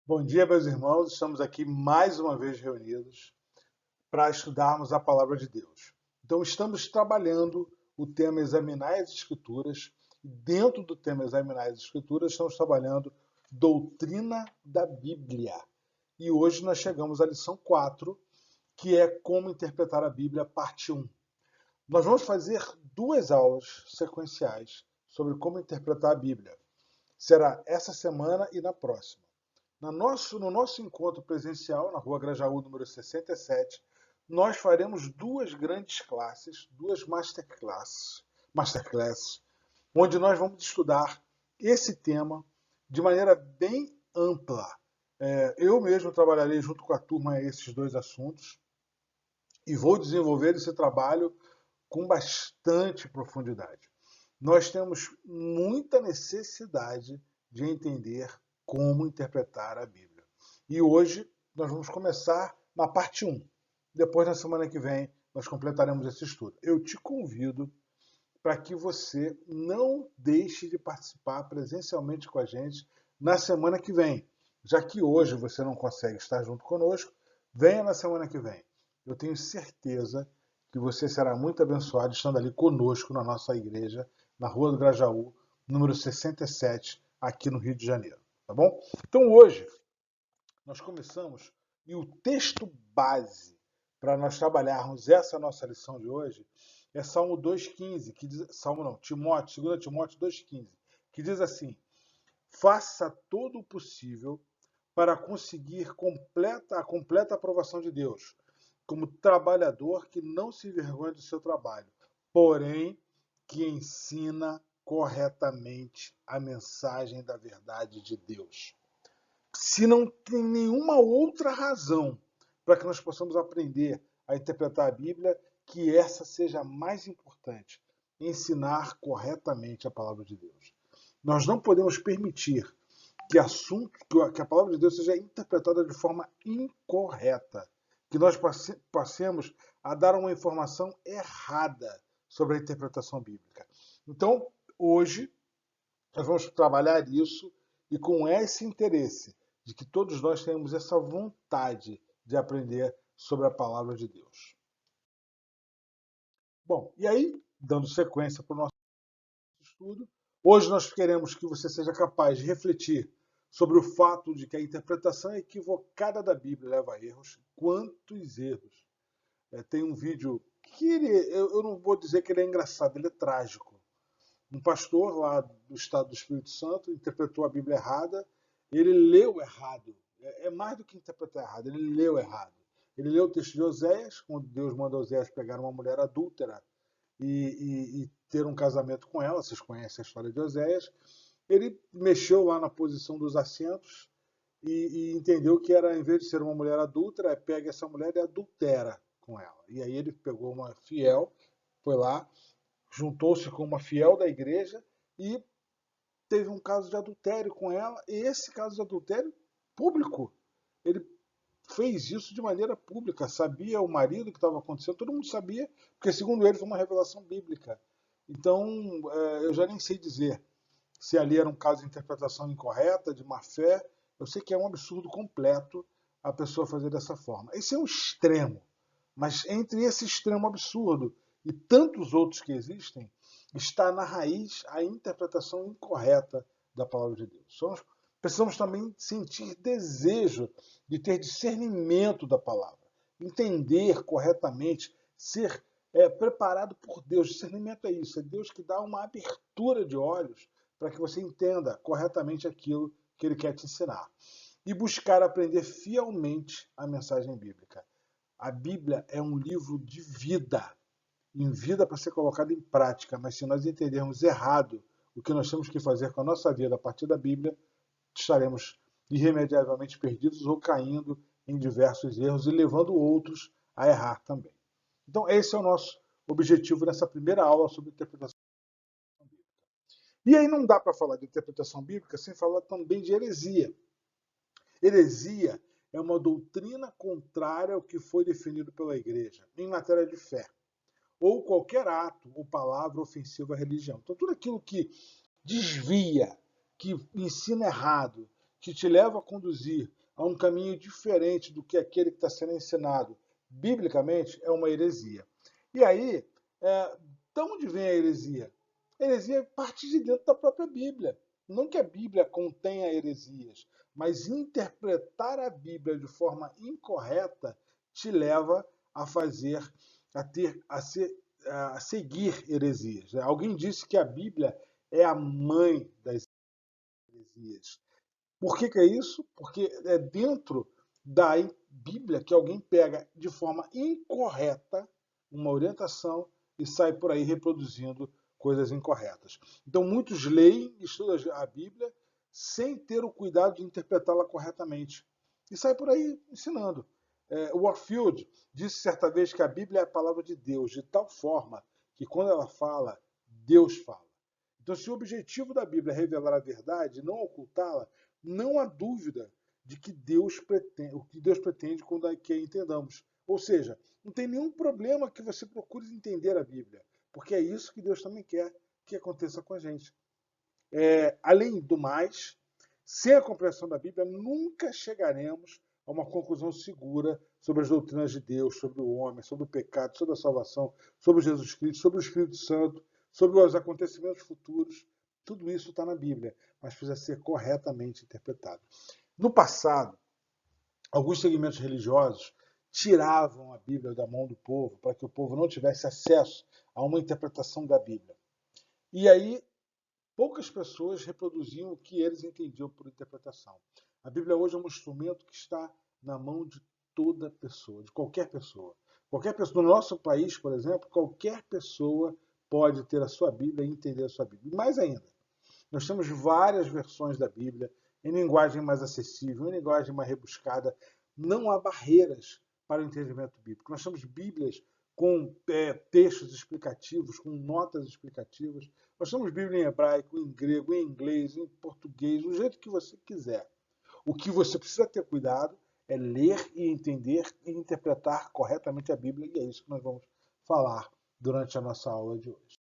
Bom dia, meus irmãos. Estamos aqui mais uma vez reunidos para estudarmos a palavra de Deus. Então, estamos trabalhando o tema Examinar as Escrituras. Dentro do tema Examinar as Escrituras, estamos trabalhando doutrina da Bíblia. E hoje nós chegamos à lição 4, que é como interpretar a Bíblia, parte 1. Nós vamos fazer 2 aulas sequenciais sobre como interpretar a Bíblia. Será essa semana e na próxima. No nosso encontro presencial, na Rua Grajaú, número 67, nós faremos 2 grandes classes, 2 masterclasses, onde nós vamos estudar esse tema de maneira bem ampla. Eu mesmo trabalharei junto com a turma esses 2 assuntos e vou desenvolver esse trabalho com bastante profundidade. Nós temos muita necessidade de entender como interpretar a Bíblia. E hoje nós vamos começar na parte 1. Depois, na semana que vem, nós completaremos esse estudo. Eu te convido para que você não deixe de participar presencialmente com a gente na semana que vem. Já que hoje você não consegue estar junto conosco, venha na semana que vem. Eu tenho certeza que você será muito abençoado estando ali conosco na nossa igreja, na Rua do Grajaú, número 67, aqui no Rio de Janeiro. Tá bom? Então hoje nós começamos e o texto base para nós trabalharmos essa nossa lição de hoje é Salmo 2,15, que diz, Timóteo, 2 Timóteo 2,15, que diz assim: faça todo o possível para conseguir a completa aprovação de Deus, como trabalhador que não se envergonha do seu trabalho, porém que ensina corretamente a mensagem da verdade de Deus. Se não tem nenhuma outra razão para que nós possamos aprender a interpretar a Bíblia, que essa seja a mais importante, ensinar corretamente a palavra de Deus. Nós não podemos permitir que a palavra de Deus seja interpretada de forma incorreta, que nós passemos a dar uma informação errada sobre a interpretação bíblica. Então, hoje, nós vamos trabalhar isso e com esse interesse de que todos nós tenhamos essa vontade de aprender sobre a palavra de Deus. Bom, e aí, dando sequência para o nosso estudo, hoje nós queremos que você seja capaz de refletir sobre o fato de que a interpretação equivocada da Bíblia leva a erros. Quantos erros! Tem um vídeo que eu não vou dizer que ele é engraçado, ele é trágico. Um pastor lá do estado do Espírito Santo interpretou a Bíblia errada, ele leu errado. É mais do que interpretar errado, ele leu errado. Ele leu o texto de Oséias, quando Deus manda Oséias pegar uma mulher adúltera e ter um casamento com ela, vocês conhecem a história de Oséias. Ele mexeu lá na posição dos assentos e entendeu que era, em vez de ser uma mulher adúltera, pega essa mulher e adultera com ela. E aí ele pegou uma fiel, foi lá, juntou-se com uma fiel da igreja e teve um caso de adultério com ela, e esse caso de adultério público. Ele fez isso de maneira pública, sabia o marido que estava acontecendo, todo mundo sabia, porque segundo ele foi uma revelação bíblica. Então, eu já nem sei dizer se ali era um caso de interpretação incorreta, de má fé. Eu sei que é um absurdo completo a pessoa fazer dessa forma. Esse é um extremo, mas entre esse extremo absurdo e tantos outros que existem, está na raiz a interpretação incorreta da palavra de Deus. Precisamos também sentir desejo de ter discernimento da palavra, entender corretamente, ser preparado por Deus. Discernimento é isso, é Deus que dá uma abertura de olhos para que você entenda corretamente aquilo que Ele quer te ensinar. E buscar aprender fielmente a mensagem bíblica. A Bíblia é um livro de vida, em vida para ser colocado em prática, mas se nós entendermos errado o que nós temos que fazer com a nossa vida a partir da Bíblia, estaremos irremediavelmente perdidos ou caindo em diversos erros e levando outros a errar também. Então, esse é o nosso objetivo nessa primeira aula sobre interpretação bíblica. E aí não dá para falar de interpretação bíblica sem falar também de heresia. Heresia é uma doutrina contrária ao que foi definido pela igreja em matéria de fé, ou qualquer ato ou palavra ofensiva à religião. Então, tudo aquilo que desvia, que ensina errado, que te leva a conduzir a um caminho diferente do que aquele que está sendo ensinado biblicamente, é uma heresia. E aí, de onde vem a heresia? A heresia parte de dentro da própria Bíblia. Não que a Bíblia contenha heresias, mas interpretar a Bíblia de forma incorreta te leva a fazer, a seguir heresias. Alguém disse que a Bíblia é a mãe das heresias. Por que é isso? Porque é dentro da Bíblia que alguém pega de forma incorreta uma orientação e sai por aí reproduzindo coisas incorretas. Então, muitos leem e estudam a Bíblia sem ter o cuidado de interpretá-la corretamente. E sai por aí ensinando. Warfield disse certa vez que a Bíblia é a palavra de Deus, de tal forma que quando ela fala, Deus fala. Então, se o objetivo da Bíblia é revelar a verdade, não ocultá-la, não há dúvida de que o que Deus pretende quando que a entendamos. Ou seja, não tem nenhum problema que você procure entender a Bíblia, porque é isso que Deus também quer que aconteça com a gente. Além do mais, sem a compreensão da Bíblia, nunca chegaremos a uma conclusão segura sobre as doutrinas de Deus, sobre o homem, sobre o pecado, sobre a salvação, sobre Jesus Cristo, sobre o Espírito Santo, sobre os acontecimentos futuros. Tudo isso está na Bíblia, mas precisa ser corretamente interpretado. No passado, alguns segmentos religiosos tiravam a Bíblia da mão do povo para que o povo não tivesse acesso a uma interpretação da Bíblia. E aí, poucas pessoas reproduziam o que eles entendiam por interpretação. A Bíblia hoje é um instrumento que está na mão de toda pessoa, de qualquer pessoa. Qualquer pessoa. No nosso país, por exemplo, qualquer pessoa pode ter a sua Bíblia e entender a sua Bíblia. E mais ainda, nós temos várias versões da Bíblia em linguagem mais acessível, em linguagem mais rebuscada. Não há barreiras para o entendimento bíblico. Nós temos Bíblias com textos explicativos, com notas explicativas. Nós temos Bíblia em hebraico, em grego, em inglês, em português, do jeito que você quiser. O que você precisa ter cuidado é ler e entender e interpretar corretamente a Bíblia, e é isso que nós vamos falar durante a nossa aula de hoje.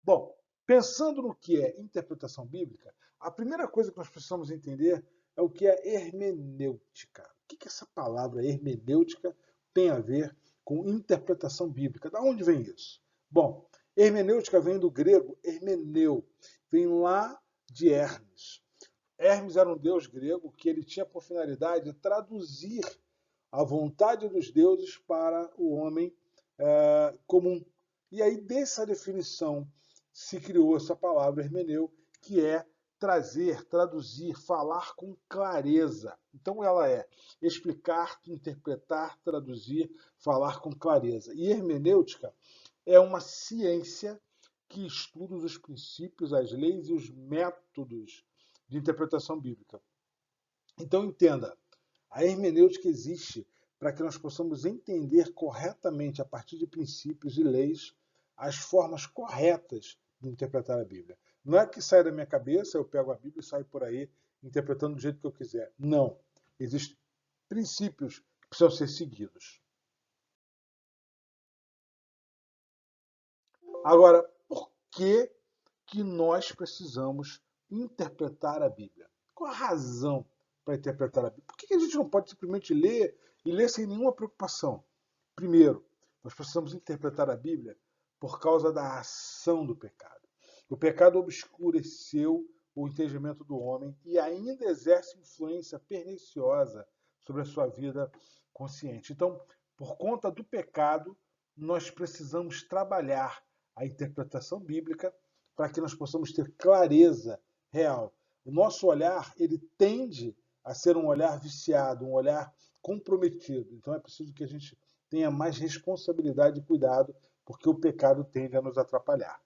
Bom, pensando no que é interpretação bíblica, a primeira coisa que nós precisamos entender é o que é hermenêutica. O que essa palavra hermenêutica tem a ver com interpretação bíblica? Da onde vem isso? Bom, hermenêutica vem do grego hermeneu, vem lá de Hermes. Hermes era um deus grego que ele tinha por finalidade traduzir a vontade dos deuses para o homem comum. E aí, dessa definição, se criou essa palavra hermeneu, que é trazer, traduzir, falar com clareza. Então, ela é explicar, interpretar, traduzir, falar com clareza. E hermenêutica é uma ciência que estuda os princípios, as leis e os métodos de interpretação bíblica. Então, entenda, a hermenêutica existe para que nós possamos entender corretamente, a partir de princípios e leis, as formas corretas de interpretar a Bíblia. Não é que sai da minha cabeça, eu pego a Bíblia e saio por aí interpretando do jeito que eu quiser. Não. Existem princípios que precisam ser seguidos. Agora, por que nós precisamos interpretar a Bíblia? Qual a razão para interpretar a Bíblia? Por que a gente não pode simplesmente ler e ler sem nenhuma preocupação? Primeiro, nós precisamos interpretar a Bíblia por causa da ação do pecado. O pecado obscureceu o entendimento do homem e ainda exerce influência perniciosa sobre a sua vida consciente. Então, por conta do pecado, nós precisamos trabalhar a interpretação bíblica para que nós possamos ter clareza real. O nosso olhar, ele tende a ser um olhar viciado, um olhar comprometido. Então é preciso que a gente tenha mais responsabilidade e cuidado, porque o pecado tende a nos atrapalhar.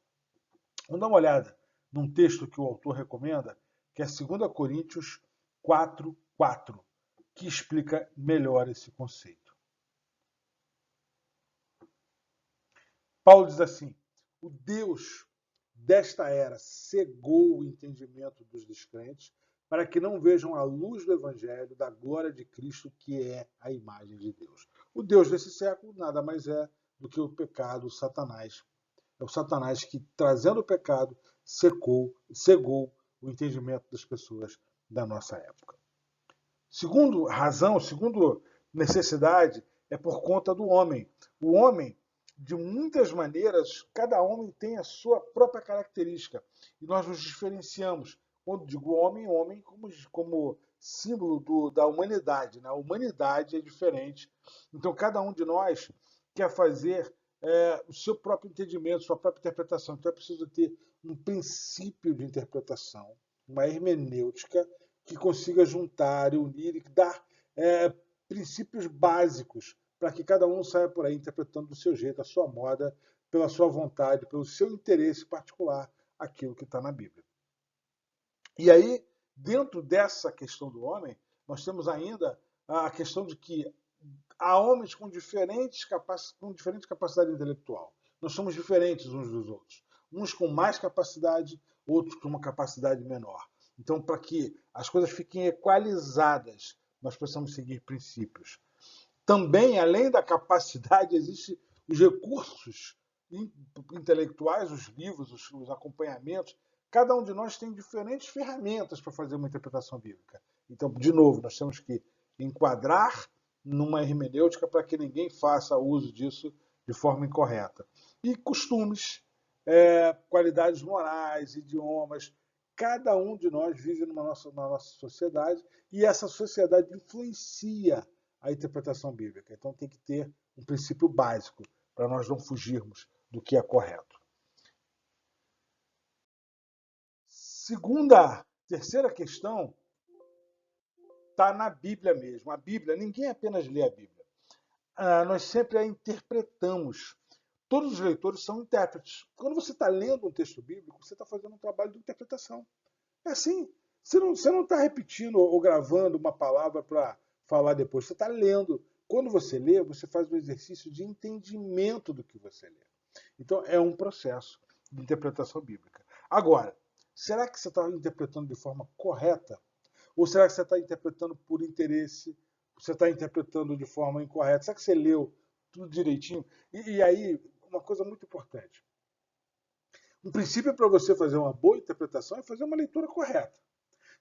Vamos dar uma olhada num texto que o autor recomenda, que é 2 Coríntios 4:4, que explica melhor esse conceito. Paulo diz assim: o Deus desta era cegou o entendimento dos descrentes para que não vejam a luz do Evangelho da glória de Cristo, que é a imagem de Deus. O Deus desse século nada mais é do que o pecado, o Satanás. É o Satanás que, trazendo o pecado, cegou o entendimento das pessoas da nossa época. Segundo razão, segundo necessidade, é por conta do homem. O homem, de muitas maneiras, cada homem tem a sua própria característica. E nós nos diferenciamos. Quando digo homem, homem como símbolo da humanidade. Né? A humanidade é diferente. Então, cada um de nós quer fazer o seu próprio entendimento, sua própria interpretação. Então, é preciso ter um princípio de interpretação, uma hermenêutica que consiga juntar e unir e dar princípios básicos para que cada um saia por aí interpretando do seu jeito, a sua moda, pela sua vontade, pelo seu interesse particular, aquilo que está na Bíblia. E aí, dentro dessa questão do homem, nós temos ainda a questão de que há homens com diferente capacidade intelectual. Nós somos diferentes uns dos outros. Uns com mais capacidade, outros com uma capacidade menor. Então, para que as coisas fiquem equalizadas, nós precisamos seguir princípios. Também, além da capacidade, existem os recursos intelectuais, os livros, os acompanhamentos. Cada um de nós tem diferentes ferramentas para fazer uma interpretação bíblica. Então, de novo, nós temos que enquadrar numa hermenêutica para que ninguém faça uso disso de forma incorreta. E costumes, qualidades morais, idiomas. Cada um de nós vive na nossa sociedade e essa sociedade influencia a interpretação bíblica. Então tem que ter um princípio básico para nós não fugirmos do que é correto. Terceira questão está na Bíblia mesmo. A Bíblia, ninguém apenas lê a Bíblia. Nós sempre a interpretamos. Todos os leitores são intérpretes. Quando você está lendo um texto bíblico, você está fazendo um trabalho de interpretação. É assim. Você não está repetindo ou gravando uma palavra para falar depois. Você está lendo. Quando você lê, você faz um exercício de entendimento do que você lê. Então, é um processo de interpretação bíblica. Agora, será que você está interpretando de forma correta? Ou será que você está interpretando por interesse? Você está interpretando de forma incorreta? Será que você leu tudo direitinho? E aí, uma coisa muito importante. Um princípio para você fazer uma boa interpretação é fazer uma leitura correta.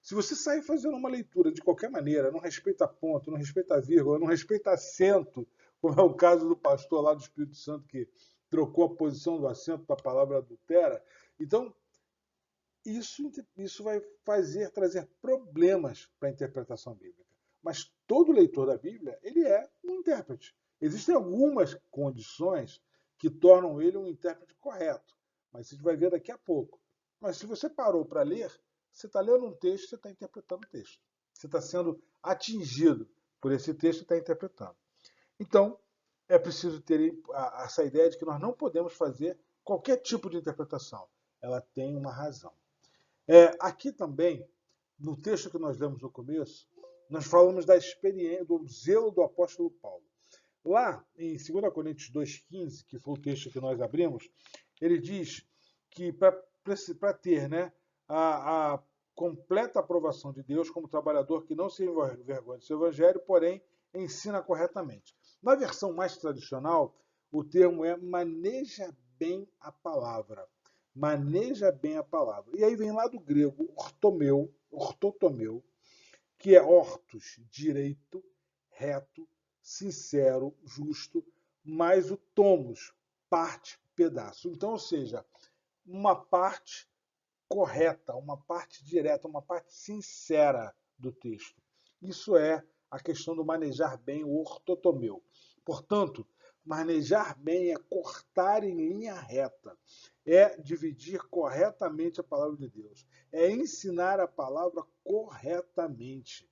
Se você sair fazendo uma leitura de qualquer maneira, não respeita ponto, não respeita vírgula, não respeita acento, como é o caso do pastor lá do Espírito Santo que trocou a posição do acento da palavra adultera, então isso vai trazer problemas para a interpretação bíblica. Mas todo leitor da Bíblia, ele é um intérprete. Existem algumas condições que tornam ele um intérprete correto, mas a gente vai ver daqui a pouco. Mas se você parou para ler, você está lendo um texto, você está interpretando o texto. Você está sendo atingido por esse texto e está interpretando. Então, é preciso ter essa ideia de que nós não podemos fazer qualquer tipo de interpretação. Ela tem uma razão. Aqui também, no texto que nós lemos no começo, nós falamos da experiência, do zelo do apóstolo Paulo. Lá, em 2 Coríntios 2,15, que foi o texto que nós abrimos, ele diz que para ter a completa aprovação de Deus como trabalhador que não se envergonha do seu evangelho, porém ensina corretamente. Na versão mais tradicional, o termo é maneja bem a palavra. Maneja bem a palavra. E aí vem lá do grego ortotomeu, que é ortos, direito, reto, sincero, justo, mais o tomos, parte, pedaço. Então, ou seja, uma parte correta, uma parte direta, uma parte sincera do texto. Isso é a questão do manejar bem o ortotomeu. Portanto, manejar bem é cortar em linha reta, é dividir corretamente a palavra de Deus, é ensinar a palavra corretamente,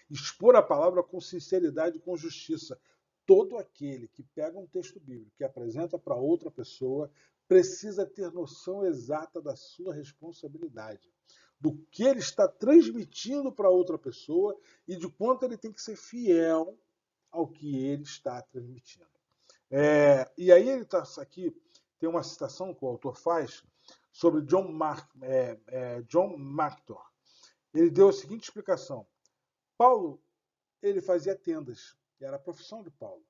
expor a palavra com sinceridade e com justiça. Todo aquele que pega um texto bíblico e apresenta para outra pessoa precisa ter noção exata da sua responsabilidade, do que ele está transmitindo para outra pessoa e de quanto ele tem que ser fiel ao que ele está transmitindo. E aí ele está aqui, tem uma citação que o autor faz sobre John MacArthur. Ele deu a seguinte explicação. Paulo, ele fazia tendas, era a profissão de Paulo.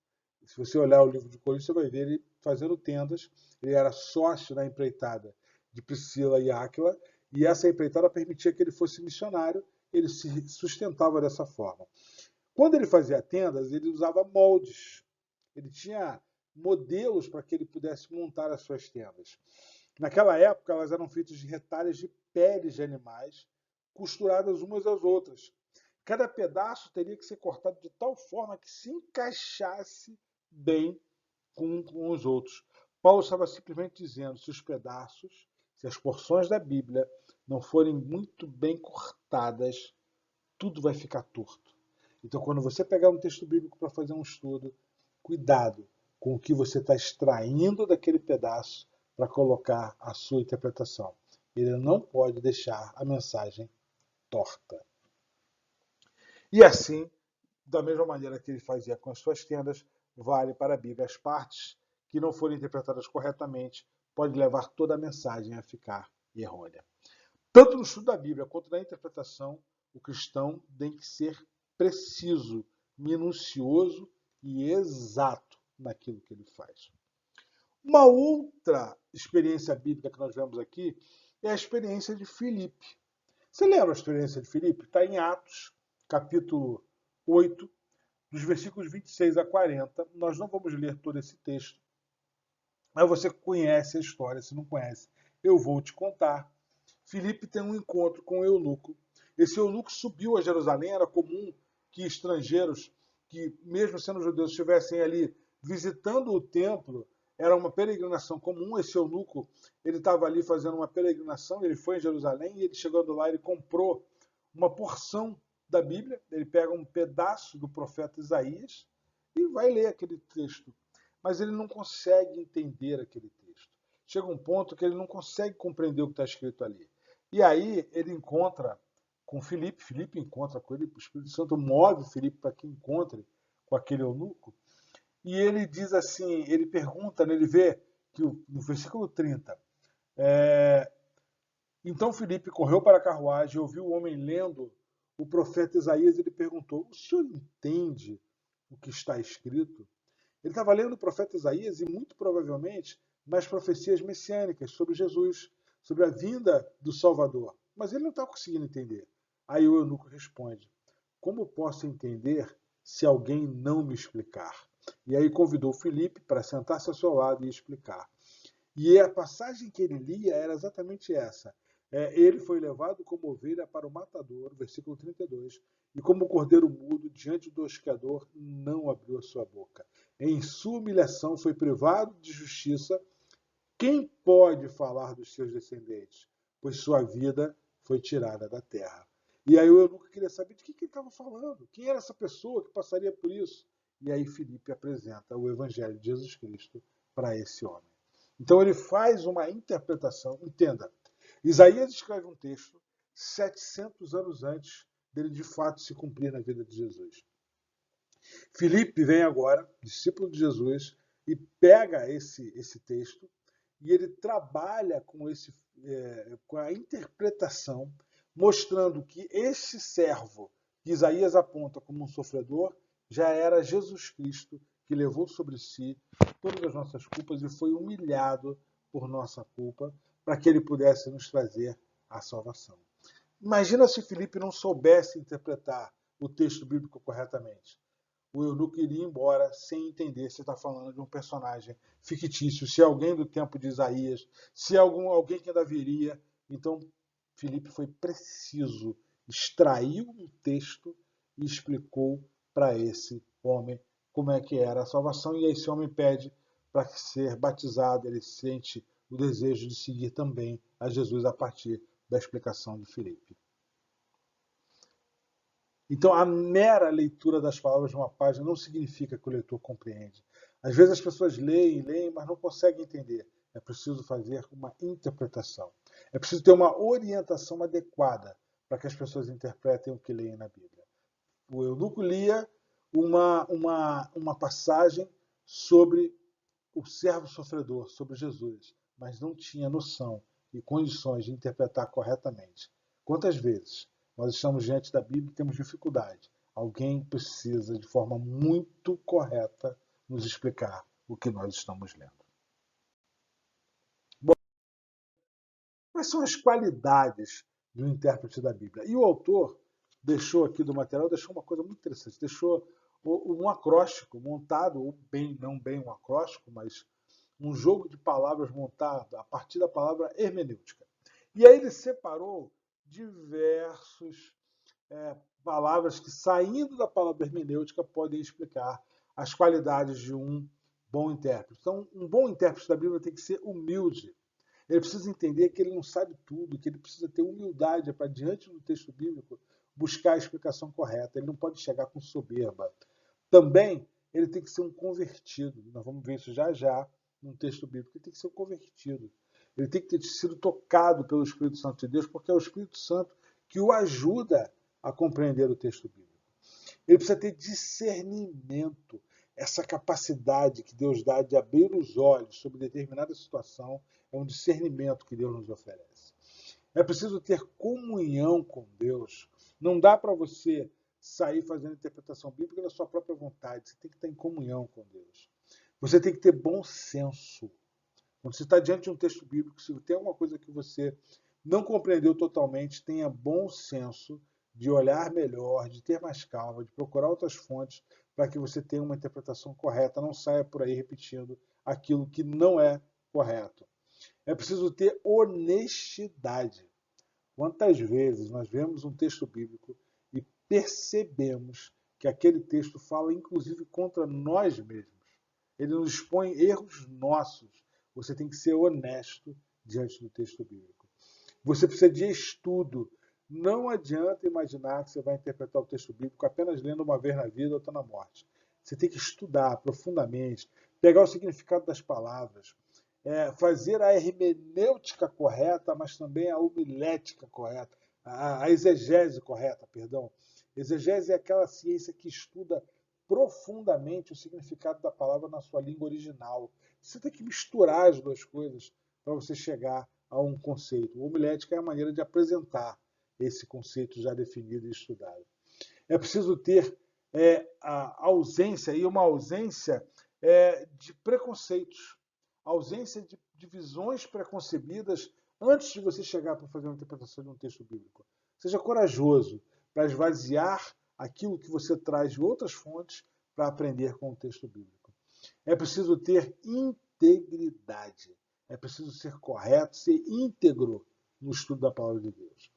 Se você olhar o livro de Coríntios, você vai ver ele fazendo tendas. Ele era sócio na empreitada de Priscila e Áquila, e essa empreitada permitia que ele fosse missionário ele se sustentava dessa forma. Quando ele fazia tendas, ele usava moldes. Ele tinha modelos para que ele pudesse montar as suas tendas. Naquela época, elas eram feitas de retalhos de peles de animais, costuradas umas às outras. Cada pedaço teria que ser cortado de tal forma que se encaixasse bem com os outros. Paulo estava simplesmente dizendo: se os pedaços, se as porções da Bíblia não forem muito bem cortadas, tudo vai ficar torto. Então, quando você pegar um texto bíblico para fazer um estudo, cuidado com o que você está extraindo daquele pedaço para colocar a sua interpretação. Ele não pode deixar a mensagem torta. E assim, da mesma maneira que ele fazia com as suas tendas, vale para a Bíblia. As partes que não forem interpretadas corretamente pode levar toda a mensagem a ficar errônea. Tanto no estudo da Bíblia quanto na interpretação, o cristão tem que ser preciso, minucioso e exato naquilo que ele faz. Uma outra experiência bíblica que nós vemos aqui é a experiência de Filipe. Você lembra a experiência de Filipe? Está em Atos, capítulo 8, dos versículos 26 a 40. Nós não vamos ler todo esse texto, mas você conhece a história. Se não conhece, eu vou te contar. Filipe tem um encontro com o eunuco. Esse eunuco subiu a Jerusalém. Era comum que estrangeiros, que mesmo sendo judeus, estivessem ali visitando o templo. Era uma peregrinação comum. Esse eunuco, ele estava ali fazendo uma peregrinação. Ele foi em Jerusalém e ele, chegando lá, ele comprou uma porção da Bíblia. Ele pega um pedaço do profeta Isaías e vai ler aquele texto. Mas ele não consegue entender aquele texto. Chega um ponto que ele não consegue compreender o que está escrito ali. E aí ele encontra com Filipe, Filipe encontra com ele, o Espírito Santo move Filipe para que encontre com aquele eunuco, e ele diz assim, ele pergunta, ele vê que no versículo 30, então Filipe correu para a carruagem, ouviu o homem lendo o profeta Isaías, e ele perguntou: o senhor entende o que está escrito? Ele estava lendo o profeta Isaías e muito provavelmente nas profecias messiânicas sobre Jesus, sobre a vinda do Salvador. Mas ele não está conseguindo entender. Aí o eunuco responde: como posso entender se alguém não me explicar? E aí convidou Filipe para sentar-se ao seu lado e explicar. E a passagem que ele lia era exatamente essa. Ele foi levado como ovelha para o matadouro, versículo 32, e como cordeiro mudo diante do osquiador não abriu a sua boca. Em sua humilhação foi privado de justiça. Quem pode falar dos seus descendentes? Pois sua vida foi tirada da terra. E aí o eunuco queria saber de que ele estava falando. Quem era essa pessoa que passaria por isso? E aí Filipe apresenta o evangelho de Jesus Cristo para esse homem. Então ele faz uma interpretação. Entenda, Isaías escreve um texto 700 anos antes dele de fato se cumprir na vida de Jesus. Filipe vem agora, discípulo de Jesus, e pega esse texto e ele trabalha com a interpretação, mostrando que este servo que Isaías aponta como um sofredor já era Jesus Cristo, que levou sobre si todas as nossas culpas e foi humilhado por nossa culpa, para que ele pudesse nos trazer a salvação. Imagina se Filipe não soubesse interpretar o texto bíblico corretamente. O eunuco iria embora sem entender se está falando de um personagem fictício, se é alguém do tempo de Isaías, se é alguém que ainda viria. Então, Filipe foi preciso, extraiu um texto e explicou para esse homem como é que era a salvação, e esse homem pede para ser batizado, ele sente o desejo de seguir também a Jesus a partir da explicação de Filipe. Então, a mera leitura das palavras de uma página não significa que o leitor compreende. Às vezes as pessoas leem, mas não conseguem entender. É preciso fazer uma interpretação. É preciso ter uma orientação adequada para que as pessoas interpretem o que leem na Bíblia. O eunuco lia uma passagem sobre o servo sofredor, sobre Jesus, mas não tinha noção e condições de interpretar corretamente. Quantas vezes nós estamos diante da Bíblia e temos dificuldade? Alguém precisa, de forma muito correta, nos explicar o que nós estamos lendo. Bom, quais são as qualidades de um intérprete da Bíblia? E o autor deixou aqui do material, deixou uma coisa muito interessante. Deixou um acróstico montado, ou bem, não bem um acróstico, mas um jogo de palavras montado a partir da palavra hermenêutica. E aí ele separou diversos palavras que, saindo da palavra hermenêutica, podem explicar as qualidades de um bom intérprete. Então, um bom intérprete da Bíblia tem que ser humilde. Ele precisa entender que ele não sabe tudo, que ele precisa ter humildade para, diante do texto bíblico, buscar a explicação correta. Ele não pode chegar com soberba. Também, ele tem que ser um convertido. Nós vamos ver isso já já num texto bíblico. Ele tem que ser um convertido. Ele tem que ter sido tocado pelo Espírito Santo de Deus, porque é o Espírito Santo que o ajuda a compreender o texto bíblico. Ele precisa ter discernimento, essa capacidade que Deus dá de abrir os olhos sobre determinada situação, é um discernimento que Deus nos oferece. É preciso ter comunhão com Deus. Não dá para você sair fazendo interpretação bíblica da sua própria vontade. Você tem que estar em comunhão com Deus. Você tem que ter bom senso. Quando você está diante de um texto bíblico, se tem alguma coisa que você não compreendeu totalmente, tenha bom senso de olhar melhor, de ter mais calma, de procurar outras fontes para que você tenha uma interpretação correta, não saia por aí repetindo aquilo que não é correto. É preciso ter honestidade. Quantas vezes nós vemos um texto bíblico e percebemos que aquele texto fala inclusive contra nós mesmos? Ele nos expõe erros nossos. Você tem que ser honesto diante do texto bíblico. Você precisa de estudo. Não adianta imaginar que você vai interpretar o texto bíblico apenas lendo uma vez na vida ou outra na morte. Você tem que estudar profundamente, pegar o significado das palavras, fazer a hermenêutica correta, mas também a homilética correta, a exegese correta, perdão. Exegese é aquela ciência que estuda profundamente o significado da palavra na sua língua original. Você tem que misturar as duas coisas para você chegar a um conceito. A homilética é a maneira de apresentar esse conceito já definido e estudado. É preciso ter a ausência, e uma ausência de preconceitos, ausência de visões preconcebidas antes de você chegar para fazer uma interpretação de um texto bíblico. Seja corajoso para esvaziar aquilo que você traz de outras fontes para aprender com o texto bíblico. É preciso ter integridade. É preciso ser correto, ser íntegro no estudo da palavra de Deus.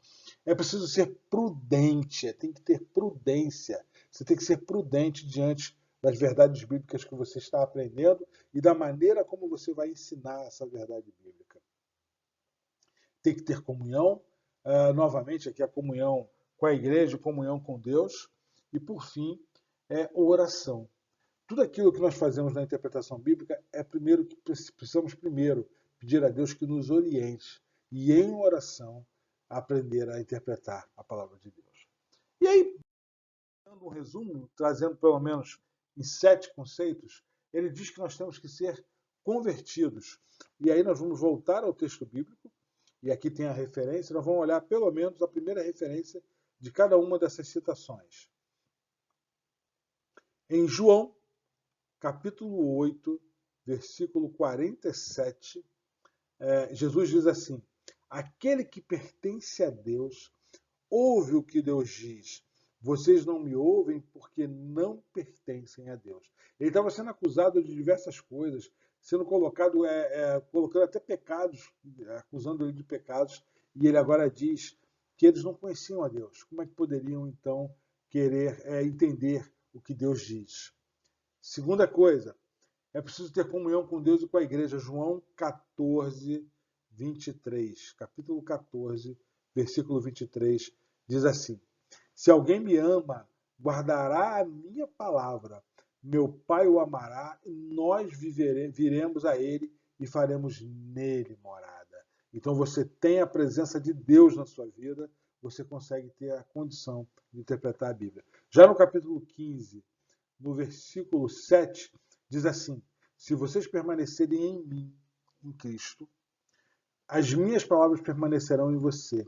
É preciso ser prudente, tem que ter prudência. Você tem que ser prudente diante das verdades bíblicas que você está aprendendo e da maneira como você vai ensinar essa verdade bíblica. Tem que ter comunhão, novamente aqui a comunhão com a igreja, comunhão com Deus, e por fim, oração. Tudo aquilo que nós fazemos na interpretação bíblica precisamos primeiro pedir a Deus que nos oriente e em oração aprender a interpretar a palavra de Deus. E aí, dando um resumo, trazendo pelo menos em 7 conceitos, ele diz que nós temos que ser convertidos. E aí nós vamos voltar ao texto bíblico, e aqui tem a referência, nós vamos olhar pelo menos a primeira referência de cada uma dessas citações. Em João, capítulo 8, versículo 47, Jesus diz assim: aquele que pertence a Deus ouve o que Deus diz. Vocês não me ouvem porque não pertencem a Deus. Ele estava sendo acusado de diversas coisas, sendo colocando até pecados, acusando ele de pecados, e ele agora diz que eles não conheciam a Deus. Como é que poderiam, então, querer entender o que Deus diz? Segunda coisa, é preciso ter comunhão com Deus e com a igreja. João 14, 23. Capítulo 14, versículo 23, diz assim: se alguém me ama, guardará a minha palavra. Meu Pai o amará e nós viremos a ele e faremos nele morada. Então você tem a presença de Deus na sua vida, você consegue ter a condição de interpretar a Bíblia. Já no capítulo 15, no versículo 7, diz assim: se vocês permanecerem em mim, em Cristo, as minhas palavras permanecerão em você.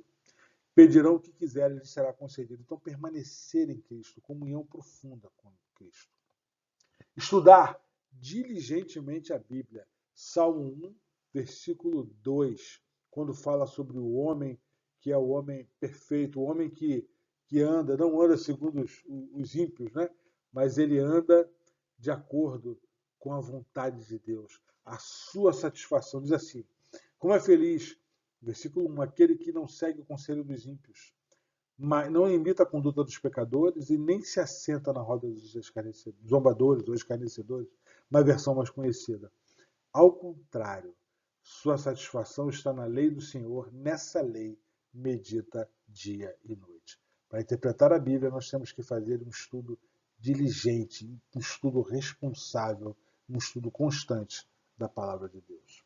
Pedirão o que quiserem, lhes será concedido. Então, permanecer em Cristo, comunhão profunda com Cristo. Estudar diligentemente a Bíblia. Salmo 1, versículo 2, quando fala sobre o homem que é o homem perfeito, o homem que que anda, não anda segundo os ímpios, né? Mas ele anda de acordo com a vontade de Deus, a sua satisfação. Diz assim: como é feliz, versículo 1, aquele que não segue o conselho dos ímpios, mas não imita a conduta dos pecadores e nem se assenta na roda dos zombadores ou escarnecedores, na versão mais conhecida. Ao contrário, sua satisfação está na lei do Senhor, nessa lei medita dia e noite. Para interpretar a Bíblia, nós temos que fazer um estudo diligente, um estudo responsável, um estudo constante da palavra de Deus.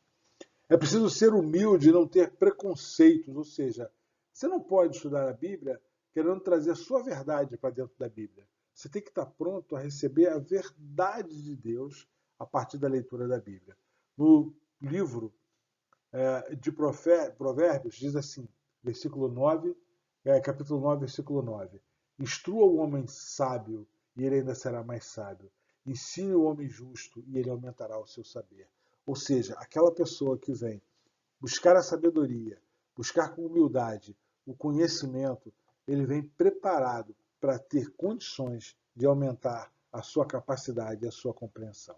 É preciso ser humilde e não ter preconceitos, ou seja, você não pode estudar a Bíblia querendo trazer a sua verdade para dentro da Bíblia. Você tem que estar pronto a receber a verdade de Deus a partir da leitura da Bíblia. No livro de Provérbios, diz assim, versículo 9, capítulo 9, versículo 9. Instrua o homem sábio e ele ainda será mais sábio. Ensine o homem justo e ele aumentará o seu saber. Ou seja, aquela pessoa que vem buscar a sabedoria, buscar com humildade o conhecimento, ele vem preparado para ter condições de aumentar a sua capacidade e a sua compreensão.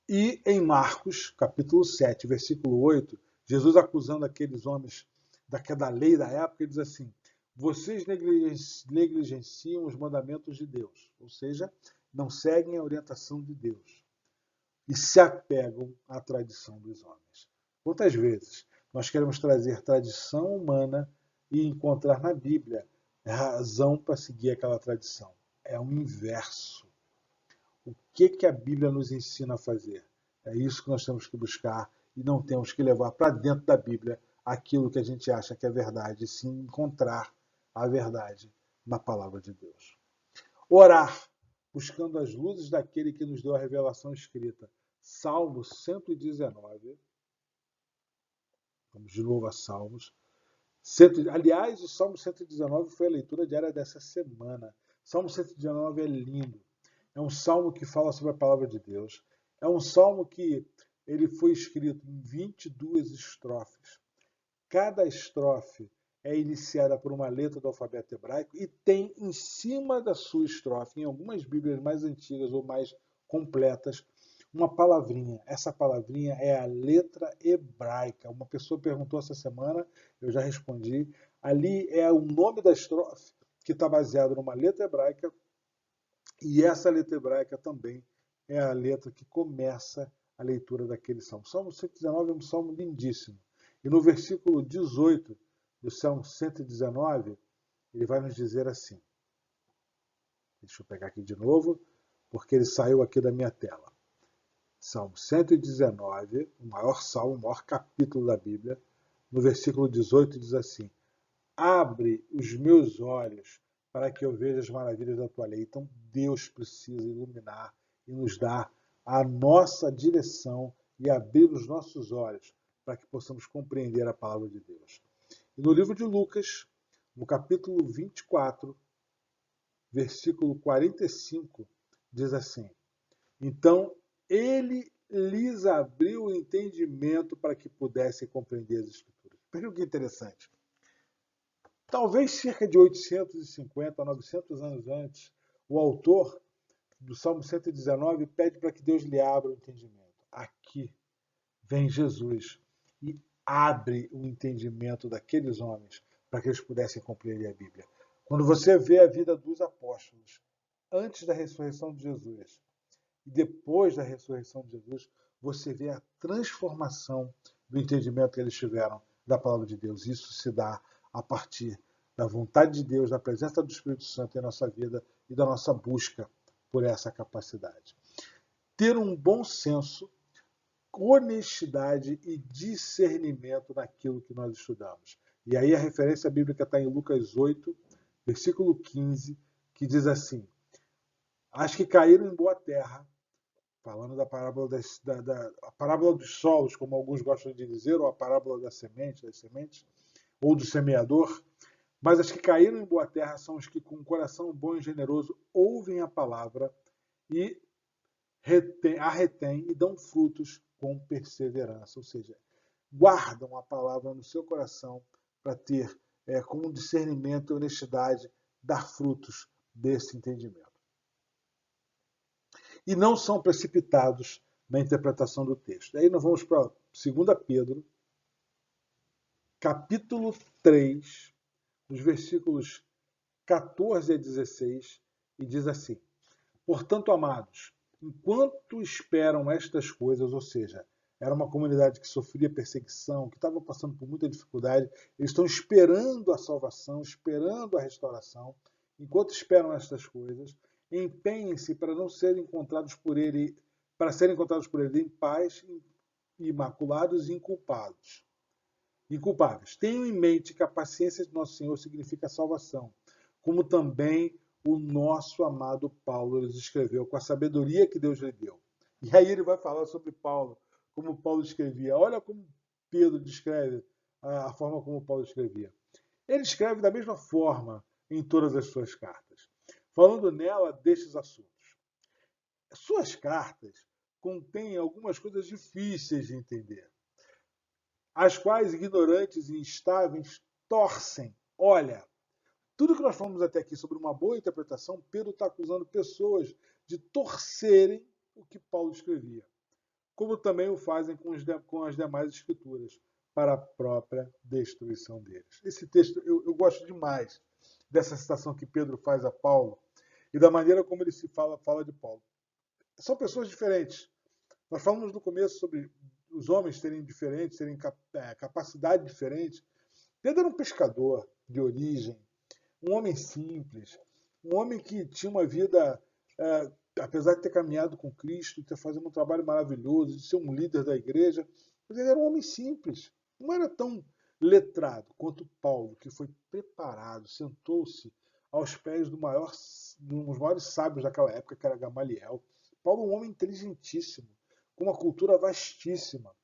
E em Marcos, capítulo 7, versículo 8, Jesus acusando aqueles homens da lei da época, ele diz assim: vocês negligenciam os mandamentos de Deus, ou seja, não seguem a orientação de Deus e se apegam à tradição dos homens. Quantas vezes nós queremos trazer tradição humana e encontrar na Bíblia razão para seguir aquela tradição? É o inverso. O que a Bíblia nos ensina a fazer? É isso que nós temos que buscar e não temos que levar para dentro da Bíblia aquilo que a gente acha que é verdade, e sim encontrar a verdade na palavra de Deus. Orar, buscando as luzes daquele que nos deu a revelação escrita. Salmo 119. Vamos de novo a Salmos. Aliás, o Salmo 119 foi a leitura diária dessa semana. Salmo 119 é lindo. É um salmo que fala sobre a palavra de Deus. É um salmo que ele foi escrito em 22 estrofes. Cada estrofe é iniciada por uma letra do alfabeto hebraico e tem em cima da sua estrofe, em algumas Bíblias mais antigas ou mais completas, uma palavrinha. Essa palavrinha é a letra hebraica. Uma pessoa perguntou essa semana, eu já respondi. Ali é o nome da estrofe, que está baseado numa letra hebraica, e essa letra hebraica também é a letra que começa a leitura daquele salmo. O Salmo 119 é um salmo lindíssimo. E no versículo 18 do Salmo 119, ele vai nos dizer assim. Deixa eu pegar aqui de novo, porque ele saiu aqui da minha tela. Salmo 119, o maior salmo, o maior capítulo da Bíblia, no versículo 18 diz assim: abre os meus olhos para que eu veja as maravilhas da tua lei. Então Deus precisa iluminar e nos dar a nossa direção e abrir os nossos olhos para que possamos compreender a palavra de Deus. E no livro de Lucas, no capítulo 24, versículo 45, diz assim: então ele lhes abriu o entendimento para que pudessem compreender as Escrituras. Veja que interessante. Talvez cerca de 850 a 900 anos antes, o autor do Salmo 119 pede para que Deus lhe abra o entendimento. Aqui vem Jesus e abre o entendimento daqueles homens para que eles pudessem compreender a Bíblia. Quando você vê a vida dos apóstolos antes da ressurreição de Jesus e depois da ressurreição de Jesus, você vê a transformação do entendimento que eles tiveram da palavra de Deus. Isso se dá a partir da vontade de Deus, da presença do Espírito Santo em nossa vida e da nossa busca por essa capacidade. Ter um bom senso, honestidade e discernimento naquilo que nós estudamos. E aí a referência bíblica está em Lucas 8, versículo 15, que diz assim: as que caíram em boa terra, falando da parábola, a parábola dos solos, como alguns gostam de dizer, ou a parábola das sementes, ou do semeador. Mas as que caíram em boa terra são os que, com um coração bom e generoso, ouvem a palavra e a retêm e dão frutos com perseverança. Ou seja, guardam a palavra no seu coração para ter com discernimento e honestidade, dar frutos desse entendimento. E não são precipitados na interpretação do texto. Aí nós vamos para 2 Pedro, capítulo 3, os versículos 14 a 16, e diz assim: Portanto, amados, enquanto esperam estas coisas, ou seja, era uma comunidade que sofria perseguição, que estava passando por muita dificuldade, eles estão esperando a salvação, esperando a restauração. Enquanto esperam estas coisas, empenhem-se para não serem encontrados por ele, para serem encontrados por ele em paz, imaculados e inculpados. Inculpáveis. Tenham em mente que a paciência de nosso Senhor significa salvação, como também o nosso amado Paulo lhes escreveu, com a sabedoria que Deus lhe deu. E aí ele vai falar sobre Paulo, como Paulo escrevia. Olha como Pedro descreve a forma como Paulo escrevia. Ele escreve da mesma forma em todas as suas cartas, falando nela destes assuntos. Suas cartas contêm algumas coisas difíceis de entender, as quais ignorantes e instáveis torcem. Olha, tudo que nós falamos até aqui sobre uma boa interpretação, Pedro está acusando pessoas de torcerem o que Paulo escrevia, como também o fazem com as demais escrituras, para a própria destruição deles. Esse texto, eu gosto demais dessa citação que Pedro faz a Paulo e da maneira como ele se fala de Paulo. São pessoas diferentes. Nós falamos no começo sobre os homens terem capacidade diferente. Pedro era um pescador de origem, um homem simples, um homem que tinha uma vida, apesar de ter caminhado com Cristo, de ter fazendo um trabalho maravilhoso, de ser um líder da igreja, mas ele era um homem simples, não era tão letrado quanto Paulo, que foi preparado, sentou-se aos pés dos maiores sábios daquela época, que era Gamaliel. Paulo é um homem inteligentíssimo, com uma cultura vastíssima.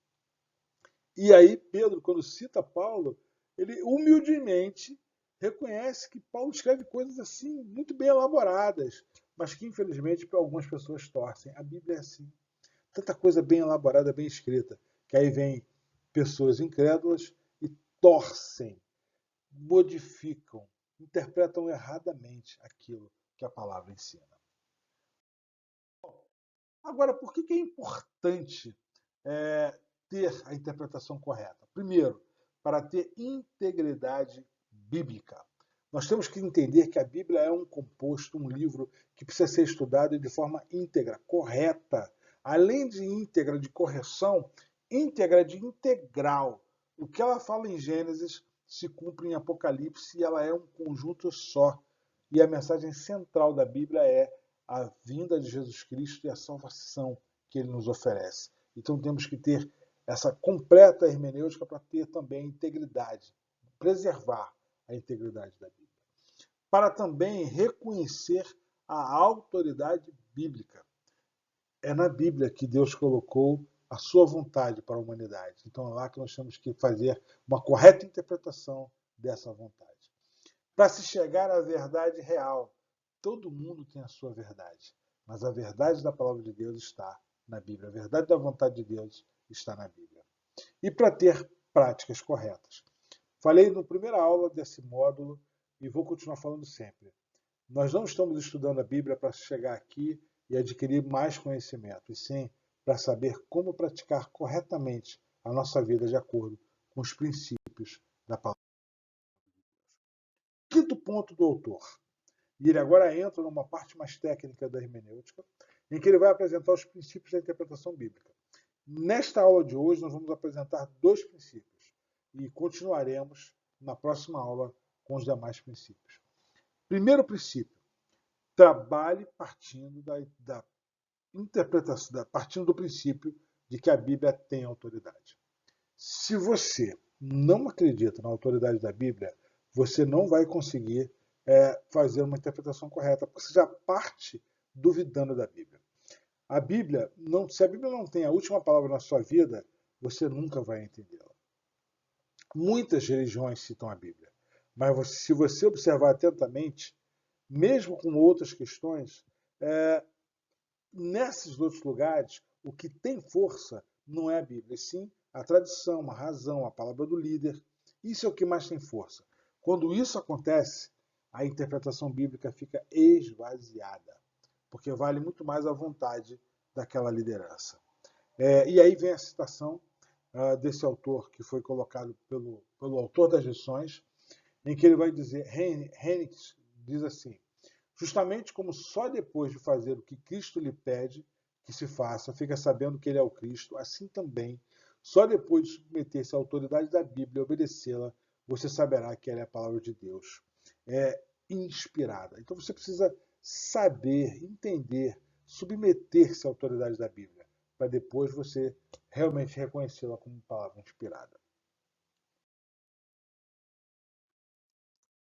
E aí Pedro, quando cita Paulo, ele humildemente reconhece que Paulo escreve coisas assim muito bem elaboradas, mas que infelizmente para algumas pessoas torcem. A Bíblia é assim, tanta coisa bem elaborada, bem escrita, que aí vem pessoas incrédulas e torcem, modificam, interpretam erradamente aquilo que a palavra ensina. Agora, por que é importante ter a interpretação correta? Primeiro, para ter integridade bíblica. Nós temos que entender que a Bíblia é um composto, um livro que precisa ser estudado de forma íntegra, correta. Além de íntegra, de correção, íntegra de integral. O que ela fala em Gênesis se cumpre em Apocalipse e ela é um conjunto só. E a mensagem central da Bíblia é a vinda de Jesus Cristo e a salvação que ele nos oferece. Então temos que ter essa completa hermenêutica para ter também integridade, preservar a integridade da Bíblia. Para também reconhecer a autoridade bíblica. É na Bíblia que Deus colocou a sua vontade para a humanidade. Então é lá que nós temos que fazer uma correta interpretação dessa vontade. Para se chegar à verdade real, todo mundo tem a sua verdade, mas a verdade da palavra de Deus está na Bíblia. A verdade da vontade de Deus está na Bíblia. E para ter práticas corretas. Falei na primeira aula desse módulo e vou continuar falando sempre. Nós não estamos estudando a Bíblia para chegar aqui e adquirir mais conhecimento, e sim para saber como praticar corretamente a nossa vida de acordo com os princípios da palavra. Quinto ponto do autor. E ele agora entra numa parte mais técnica da hermenêutica, em que ele vai apresentar os princípios da interpretação bíblica. Nesta aula de hoje, nós vamos apresentar 2 princípios e continuaremos na próxima aula com os demais princípios. Primeiro princípio, trabalhe partindo da interpretação, partindo do princípio de que a Bíblia tem autoridade. Se você não acredita na autoridade da Bíblia, você não vai conseguir fazer uma interpretação correta, porque você já parte duvidando da Bíblia. Se a Bíblia não tem a última palavra na sua vida, você nunca vai entendê-la. Muitas religiões citam a Bíblia, mas se você observar atentamente, mesmo com outras questões, nesses outros lugares, o que tem força não é a Bíblia, e sim a tradição, a razão, a palavra do líder. Isso é o que mais tem força. Quando isso acontece, a interpretação bíblica fica esvaziada, porque vale muito mais a vontade daquela liderança. E aí vem a citação desse autor, que foi colocado pelo autor das lições, em que ele vai dizer, Henriques diz assim, justamente como só depois de fazer o que Cristo lhe pede que se faça, fica sabendo que ele é o Cristo, assim também, só depois de submeter-se à autoridade da Bíblia e obedecê-la, você saberá que ela é a palavra de Deus. É inspirada. Então você precisa saber, entender, submeter-se à autoridade da Bíblia, para depois você realmente reconhecê-la como palavra inspirada.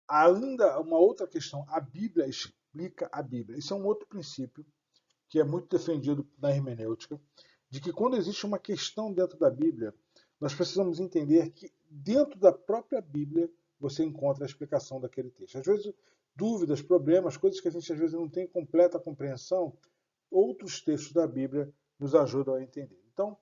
Ainda uma outra questão, a Bíblia explica a Bíblia. Isso é um outro princípio que é muito defendido na hermenêutica, de que quando existe uma questão dentro da Bíblia, nós precisamos entender que dentro da própria Bíblia você encontra a explicação daquele texto. Às vezes, dúvidas, problemas, coisas que a gente às vezes não tem completa compreensão, outros textos da Bíblia nos ajudam a entender. Então,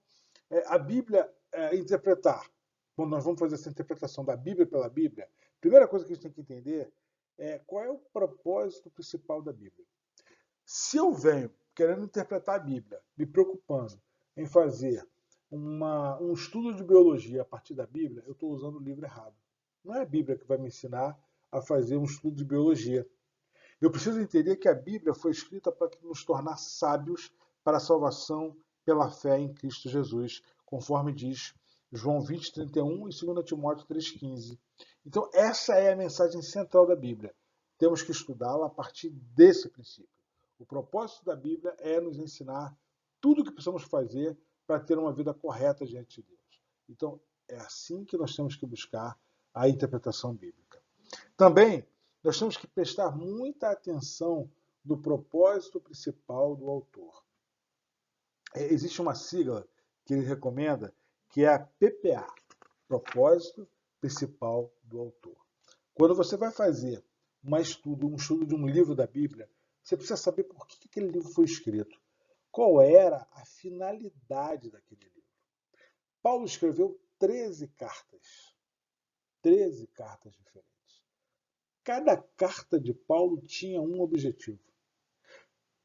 a Bíblia interpretar, quando nós vamos fazer essa interpretação da Bíblia pela Bíblia, a primeira coisa que a gente tem que entender é qual é o propósito principal da Bíblia. Se eu venho querendo interpretar a Bíblia, me preocupando em fazer um estudo de biologia a partir da Bíblia, eu estou usando o livro errado. Não é a Bíblia que vai me ensinar a fazer um estudo de biologia. Eu preciso entender que a Bíblia foi escrita para nos tornar sábios para a salvação pela fé em Cristo Jesus, conforme diz João 20:31 e 2 Timóteo 3:15. Então, essa é a mensagem central da Bíblia. Temos que estudá-la a partir desse princípio. O propósito da Bíblia é nos ensinar tudo o que precisamos fazer para ter uma vida correta diante de Deus. Então, é assim que nós temos que buscar a interpretação bíblica. Também, nós temos que prestar muita atenção no propósito principal do autor. Existe uma sigla que ele recomenda, que é a PPA, Propósito Principal do Autor. Quando você vai fazer um estudo de um livro da Bíblia, você precisa saber por que aquele livro foi escrito. Qual era a finalidade daquele livro? Paulo escreveu 13 cartas. 13 cartas diferentes. Cada carta de Paulo tinha um objetivo.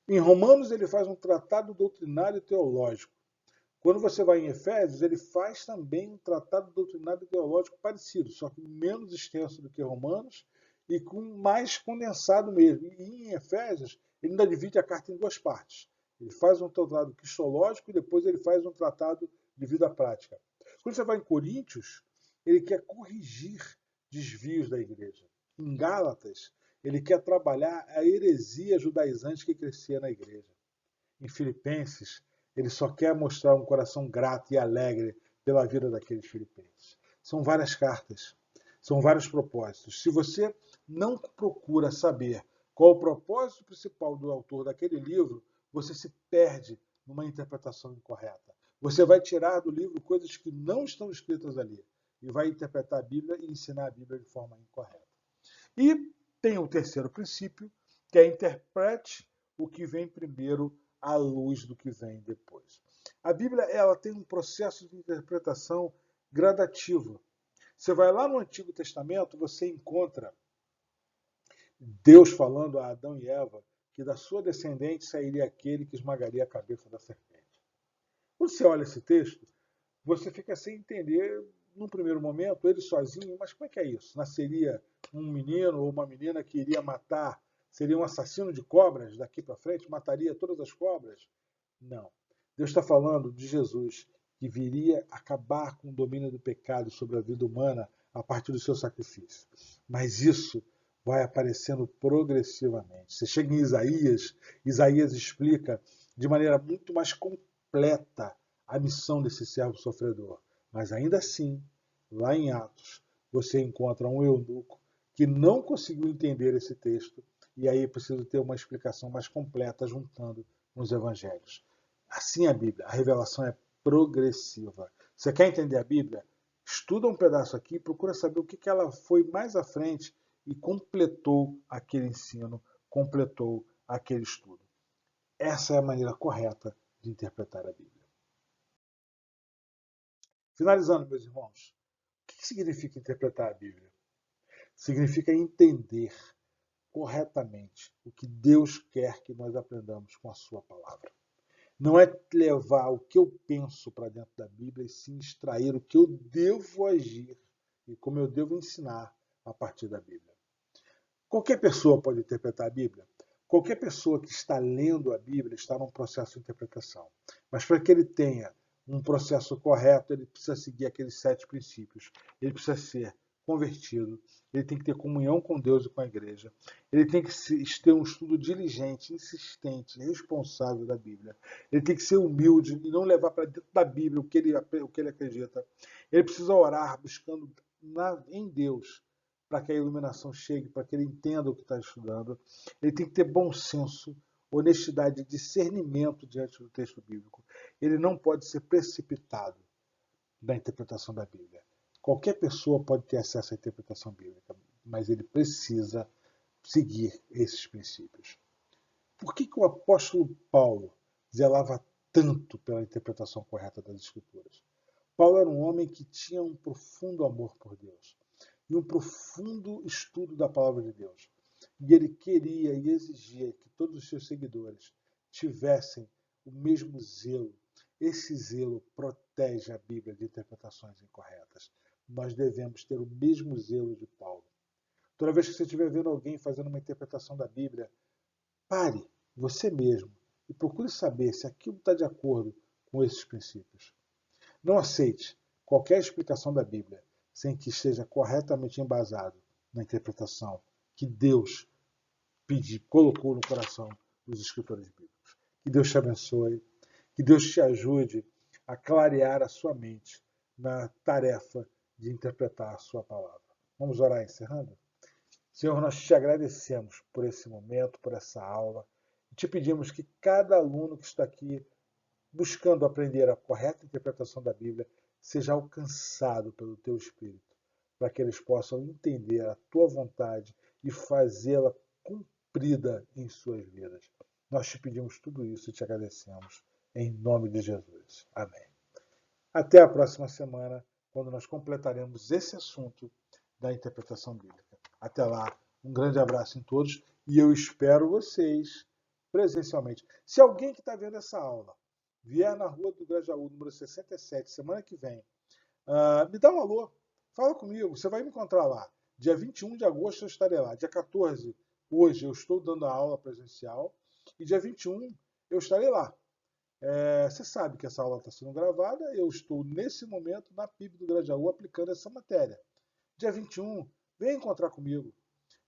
Em Romanos, ele faz um tratado doutrinário e teológico. Quando você vai em Efésios, ele faz também um tratado doutrinário e teológico parecido, só que menos extenso do que Romanos e com mais condensado mesmo. E em Efésios, ele ainda divide a carta em duas partes. Ele faz um tratado cristológico e depois ele faz um tratado de vida prática. Quando você vai em Coríntios, ele quer corrigir desvios da igreja. Em Gálatas, ele quer trabalhar a heresia judaizante que crescia na igreja. Em Filipenses, ele só quer mostrar um coração grato e alegre pela vida daqueles filipenses. São várias cartas, são vários propósitos. Se você não procura saber qual o propósito principal do autor daquele livro, você se perde numa interpretação incorreta. Você vai tirar do livro coisas que não estão escritas ali e vai interpretar a Bíblia e ensinar a Bíblia de forma incorreta. E tem o terceiro princípio, que é interprete o que vem primeiro à luz do que vem depois. A Bíblia ela tem um processo de interpretação gradativo. Você vai lá no Antigo Testamento, você encontra Deus falando a Adão e Eva que da sua descendente sairia aquele que esmagaria a cabeça da serpente. Quando você olha esse texto, você fica sem entender, num primeiro momento, ele sozinho, mas como é que é isso? Nasceria um menino ou uma menina que iria matar, seria um assassino de cobras daqui para frente, mataria todas as cobras? Não. Deus está falando de Jesus, que viria acabar com o domínio do pecado sobre a vida humana a partir do seu sacrifício. Mas isso vai aparecendo progressivamente. Você chega em Isaías, Isaías explica de maneira muito mais completa a missão desse servo sofredor. Mas ainda assim, lá em Atos, você encontra um eunuco que não conseguiu entender esse texto e aí precisa ter uma explicação mais completa juntando nos evangelhos. Assim é a Bíblia, a revelação é progressiva. Você quer entender a Bíblia? Estuda um pedaço aqui, procura saber o que ela foi mais à frente e completou aquele ensino, completou aquele estudo. Essa é a maneira correta de interpretar a Bíblia. Finalizando, meus irmãos, o que significa interpretar a Bíblia? Significa entender corretamente o que Deus quer que nós aprendamos com a sua palavra. Não é levar o que eu penso para dentro da Bíblia, e sim extrair o que eu devo agir e como eu devo ensinar a partir da Bíblia. Qualquer pessoa pode interpretar a Bíblia. Qualquer pessoa que está lendo a Bíblia está num processo de interpretação. Mas para que ele tenha um processo correto, ele precisa seguir aqueles 7 princípios. Ele precisa ser convertido, ele tem que ter comunhão com Deus e com a igreja, ele tem que ter um estudo diligente, insistente, responsável da Bíblia, ele tem que ser humilde e não levar para dentro da Bíblia o que ele acredita. Ele precisa orar buscando em Deus para que a iluminação chegue, para que ele entenda o que está estudando. Ele tem que ter bom senso, honestidade e discernimento diante do texto bíblico. Ele não pode ser precipitado na interpretação da Bíblia. Qualquer pessoa pode ter acesso à interpretação bíblica, mas ele precisa seguir esses princípios. Por que o apóstolo Paulo zelava tanto pela interpretação correta das Escrituras? Paulo era um homem que tinha um profundo amor por Deus e um profundo estudo da palavra de Deus. E ele queria e exigia que todos os seus seguidores tivessem o mesmo zelo. Esse zelo protege a Bíblia de interpretações incorretas. Nós devemos ter o mesmo zelo de Paulo. Toda vez que você estiver vendo alguém fazendo uma interpretação da Bíblia, pare você mesmo e procure saber se aquilo está de acordo com esses princípios. Não aceite qualquer explicação da Bíblia sem que esteja corretamente embasado na interpretação que Deus colocou no coração dos escritores bíblicos. Que Deus te abençoe, que Deus te ajude a clarear a sua mente na tarefa de interpretar a sua palavra. Vamos orar encerrando? Senhor, nós te agradecemos por esse momento, por essa aula. E te pedimos que cada aluno que está aqui buscando aprender a correta interpretação da Bíblia seja alcançado pelo teu Espírito, para que eles possam entender a tua vontade e fazê-la cumprida em suas vidas. Nós te pedimos tudo isso e te agradecemos. Em nome de Jesus. Amém. Até a próxima semana, quando nós completaremos esse assunto da interpretação bíblica. Até lá, um grande abraço em todos e eu espero vocês presencialmente. Se alguém que está vendo essa aula vier na Rua do Grajaú, número 67, semana que vem, me dá um alô, fala comigo, você vai me encontrar lá. Dia 21 de agosto eu estarei lá. Dia 14, hoje, eu estou dando a aula presencial e dia 21 eu estarei lá. Você sabe que essa aula está sendo gravada, eu estou nesse momento na PIB do Grajaú aplicando essa matéria. Dia 21, venha encontrar comigo.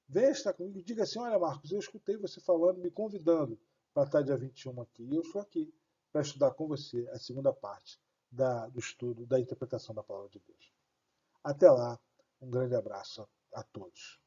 Venha estar comigo e diga assim, olha Marcos, eu escutei você falando, me convidando para estar dia 21 aqui. E eu estou aqui para estudar com você a segunda parte do estudo da interpretação da palavra de Deus. Até lá, um grande abraço a todos.